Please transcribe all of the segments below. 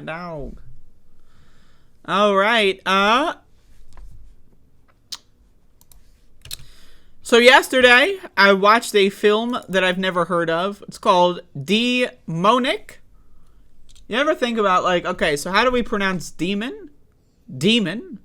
dog. All right. So yesterday, I watched a film that I've never heard of. It's called Demonic. You ever think about, like, okay, so how do we pronounce demon? Demon,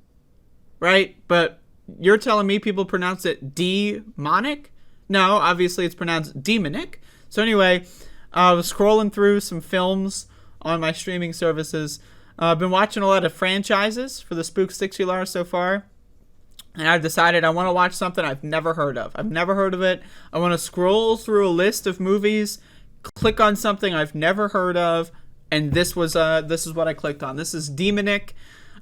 right? But you're telling me people pronounce it demonic? No, obviously it's pronounced demonic. So anyway, I was scrolling through some films on my streaming services. I've been watching a lot of franchises for the Spook6ular so far. And I've decided I want to watch something I've never heard of. I've never heard of it. I want to scroll through a list of movies, click on something I've never heard of, and this is what I clicked on. This is Demonic.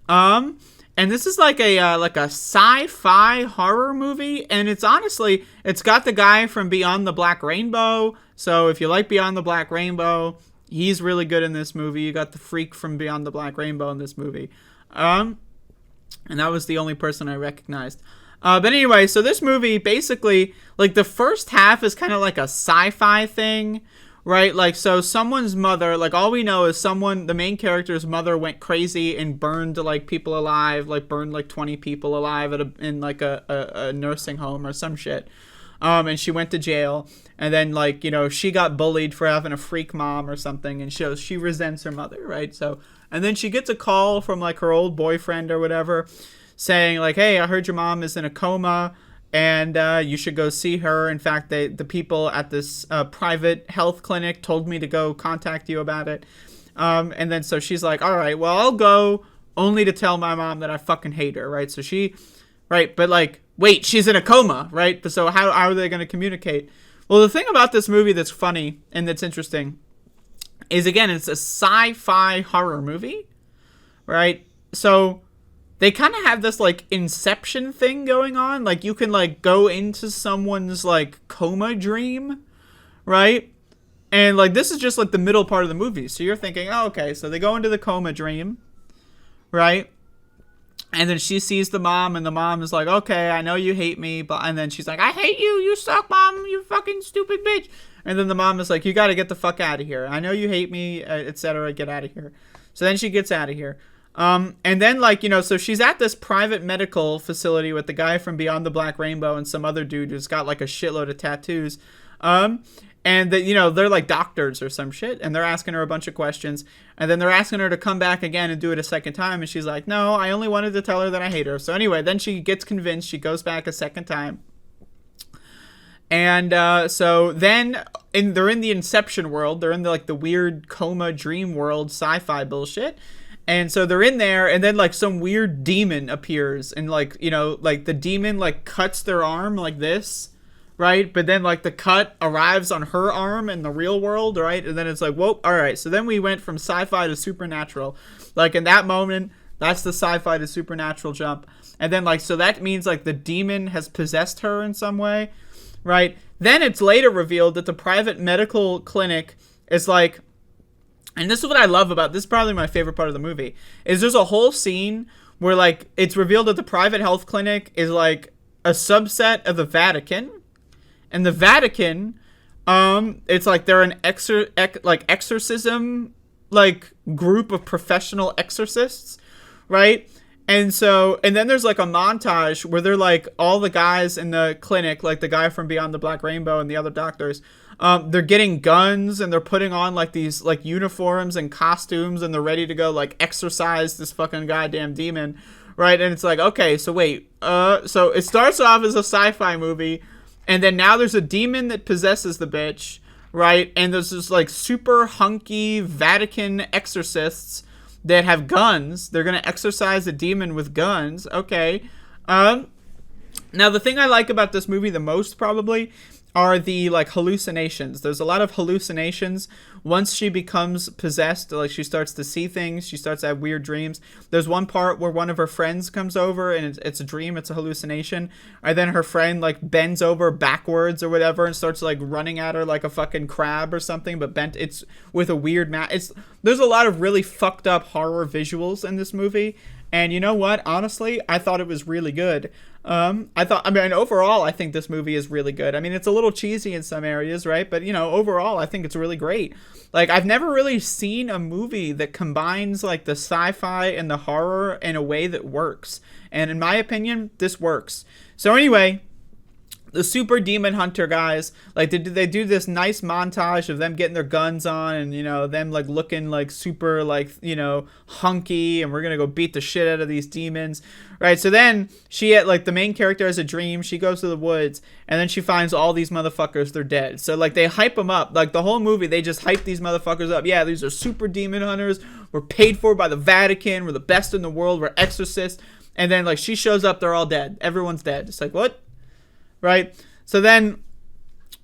And this is like a sci-fi horror movie, and it's got the guy from Beyond the Black Rainbow. So if you like Beyond the Black Rainbow, he's really good in this movie. You got the freak from Beyond the Black Rainbow in this movie. And that was the only person I recognized. But anyway, so this movie, basically, like, the first half is kind of like a sci-fi thing, right? Like, so someone's mother, like, all we know is the main character's mother went crazy and burned, like, people alive, like, burned, like, 20 people alive in a nursing home or some shit. And she went to jail, and then, like, you know, she got bullied for having a freak mom or something, and she resents her mother, right? So, and then she gets a call from, like, her old boyfriend or whatever, saying, like, hey, I heard your mom is in a coma, and you should go see her. In fact, the people at this private health clinic told me to go contact you about it. And then so she's like, all right, well, I'll go, only to tell my mom that I fucking hate her, right? So right, but, like, wait, she's in a coma, right? But so how are they going to communicate? Well, the thing about this movie that's funny and that's interesting is, again, it's a sci-fi horror movie, right? So they kind of have this, like, Inception thing going on. Like, you can, like, go into someone's, like, coma dream, right? And, like, this is just, like, the middle part of the movie. So you're thinking, oh, okay, so they go into the coma dream, right? And then she sees the mom, and the mom is like, okay, I know you hate me, and then she's like, I hate you, you suck, mom, you fucking stupid bitch. And then the mom is like, you gotta get the fuck out of here. I know you hate me, etc., get out of here. So then she gets out of here. And then, like, you know, so she's at this private medical facility with the guy from Beyond the Black Rainbow and some other dude who's got, like, a shitload of tattoos. And that, you know, they're like doctors or some shit, and they're asking her a bunch of questions, and then they're asking her to come back again and do it a second time, and she's like, no, I only wanted to tell her that I hate her. So anyway, then she gets convinced, she goes back a second time, and so then they're in the Inception world, they're in the weird coma dream world sci-fi bullshit, and so they're in there, and then, like, some weird demon appears, and, like, you know, like, the demon, like, cuts their arm like this, right? But then, like, the cut arrives on her arm in the real world, right? And then it's like, whoa, all right. So then we went from sci-fi to supernatural. Like, in that moment, that's the sci-fi to supernatural jump. And then, like, so that means, like, the demon has possessed her in some way, right? Then it's later revealed that the private medical clinic is, like, and this is what I love about this, is probably my favorite part of the movie, is there's a whole scene where, like, it's revealed that the private health clinic is, like, a subset of the Vatican. And the Vatican, it's like they're an exorcism, like, group of professional exorcists, right? And then there's, like, a montage where they're, like, all the guys in the clinic, like the guy from Beyond the Black Rainbow and the other doctors, they're getting guns and they're putting on, like, these, like, uniforms and costumes, and they're ready to go, like, exorcise this fucking goddamn demon, right? And it's like, okay, so wait, so it starts off as a sci-fi movie, and then now there's a demon that possesses the bitch, right? And there's this, like, super hunky Vatican exorcists that have guns. They're going to exorcise a demon with guns. Okay. Now, the thing I like about this movie the most, probably, are the, like, hallucinations. There's a lot of hallucinations. Once she becomes possessed, like, she starts to see things, she starts to have weird dreams. There's one part where one of her friends comes over, and it's a dream, it's a hallucination, and then her friend, like, bends over backwards or whatever and starts, like, running at her like a fucking crab or something, but bent, it's with a weird there's a lot of really fucked up horror visuals in this movie, And you know what? Honestly, I thought it was really good. I mean, overall, I think this movie is really good. I mean, it's a little cheesy in some areas, right? But, you know, overall, I think it's really great. Like, I've never really seen a movie that combines, like, the sci-fi and the horror in a way that works. And in my opinion, this works. So anyway, the super demon hunter guys, like, they do this nice montage of them getting their guns on, and, you know, them, like, looking like super, like, you know, hunky, and we're gonna go beat the shit out of these demons, right? So then like, the main character has a dream. She goes to the woods, and then she finds all these motherfuckers, they're dead. So, like, they hype them up, like, the whole movie, they just hype these motherfuckers up. Yeah, these are super demon hunters, we're paid for by the Vatican, we're the best in the world, we're exorcists. And then, like, she shows up, they're all dead, everyone's dead. It's like, what? Right? So then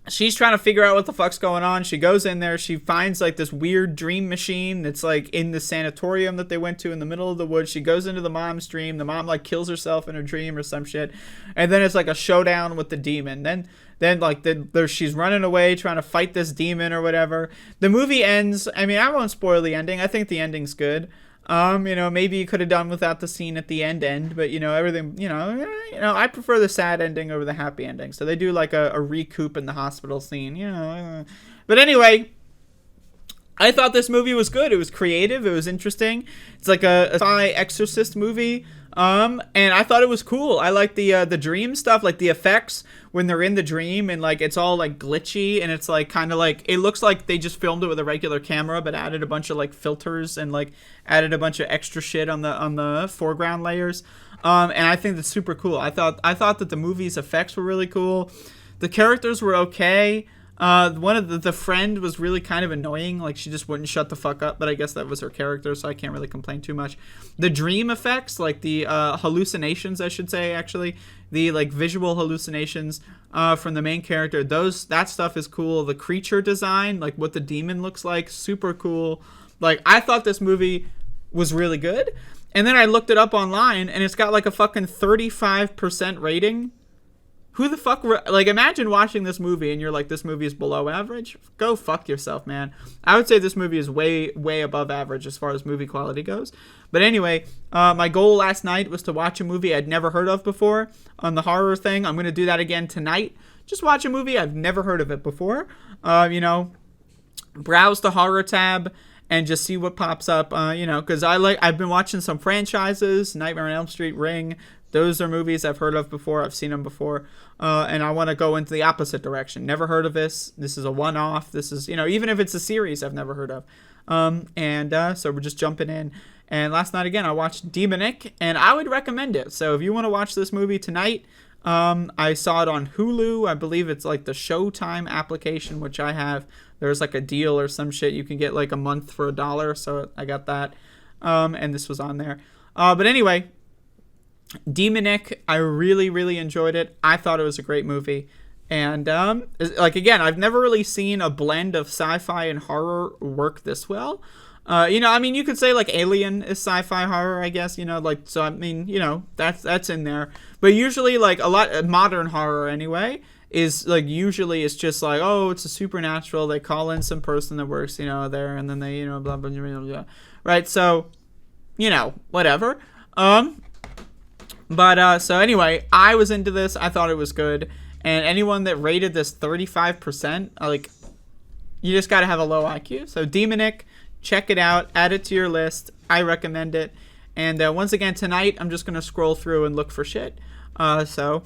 she's trying to figure out what the fuck's going on. She goes in there. She finds, like, this weird dream machine that's, like, in the sanatorium that they went to in the middle of the woods. She goes into the mom's dream. The mom, like, kills herself in her dream or some shit. And then it's, like, a showdown with the demon. Then like, she's running away trying to fight this demon or whatever. The movie ends. I mean, I won't spoil the ending. I think the ending's good. You know, maybe you could have done without the scene at the end, but, you know, everything, you know, I prefer the sad ending over the happy ending. So they do, like, a recoup in the hospital scene, you know. But anyway, I thought this movie was good. It was creative. It was interesting. It's like a spy exorcist movie. And I thought it was cool. I like the dream stuff, like the effects when they're in the dream, and, like, it's all, like, glitchy, and it's, like, kind of like, it looks like they just filmed it with a regular camera but added a bunch of, like, filters and, like, added a bunch of extra shit on the foreground layers. And I think that's super cool. I thought that the movie's effects were really cool. The characters were okay. One of the friend was really kind of annoying. Like, she just wouldn't shut the fuck up, but I guess that was her character, so I can't really complain too much. The dream effects, like the hallucinations, I should say, actually, the, like, visual hallucinations from the main character, that stuff is cool. The creature design, like what the demon looks like, super cool. Like, I thought this movie was really good. And then I looked it up online, and it's got, like, a fucking 35% rating. Who the fuck, like, imagine watching this movie and you're like, this movie is below average? Go fuck yourself, man. I would say this movie is way, way above average as far as movie quality goes. But anyway, my goal last night was to watch a movie I'd never heard of before on the horror thing. I'm going to do that again tonight. Just watch a movie I've never heard of it before. You know, browse the horror tab and just see what pops up, you know, because I've been watching some franchises, Nightmare on Elm Street, Ring. Those are movies I've heard of before. I've seen them before. And I want to go into the opposite direction. Never heard of this. This is a one-off. This is, you know, even if it's a series I've never heard of. So we're just jumping in. And last night, again, I watched Demonic, and I would recommend it. So if you want to watch this movie tonight, I saw it on Hulu. I believe it's like the Showtime application, which I have. There's like a deal or some shit. You can get like a month for $1. So I got that. And this was on there. But anyway, Demonic, I really, really enjoyed it. I thought it was a great movie. And, like, again, I've never really seen a blend of sci-fi and horror work this well. You know, I mean, you could say, like, Alien is sci-fi horror, I guess, you know, like, so, I mean, you know, that's in there. But usually, like, a lot of modern horror, anyway, is, like, usually it's just like, oh, it's a supernatural, they call in some person that works, you know, there, and then they, you know, blah, blah, blah, blah, blah. Right, so, you know, whatever. So anyway, I was into this. I thought it was good. And anyone that rated this 35%, like, you just got to have a low IQ. So Demonic, check it out. Add it to your list. I recommend it. And once again, tonight, I'm just going to scroll through and look for shit. So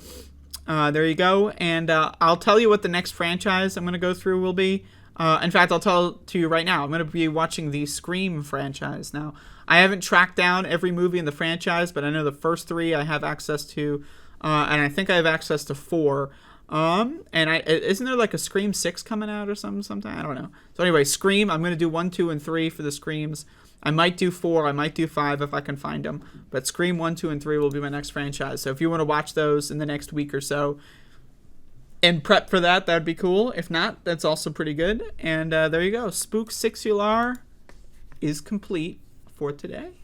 there you go. And I'll tell you what the next franchise I'm going to go through will be. In fact, I'll tell to you right now. I'm going to be watching the Scream franchise now. I haven't tracked down every movie in the franchise, but I know the first 3 I have access to, and I think I have access to 4. Isn't there like a Scream 6 coming out or something sometime? I don't know. So anyway, Scream, I'm going to do 1, 2, and 3 for the Screams. I might do 4, I might do 5 if I can find them. But Scream 1, 2, and 3 will be my next franchise. So if you want to watch those in the next week or so and prep for that, that'd be cool. If not, that's also pretty good. And there you go. Spook6ular is complete for today.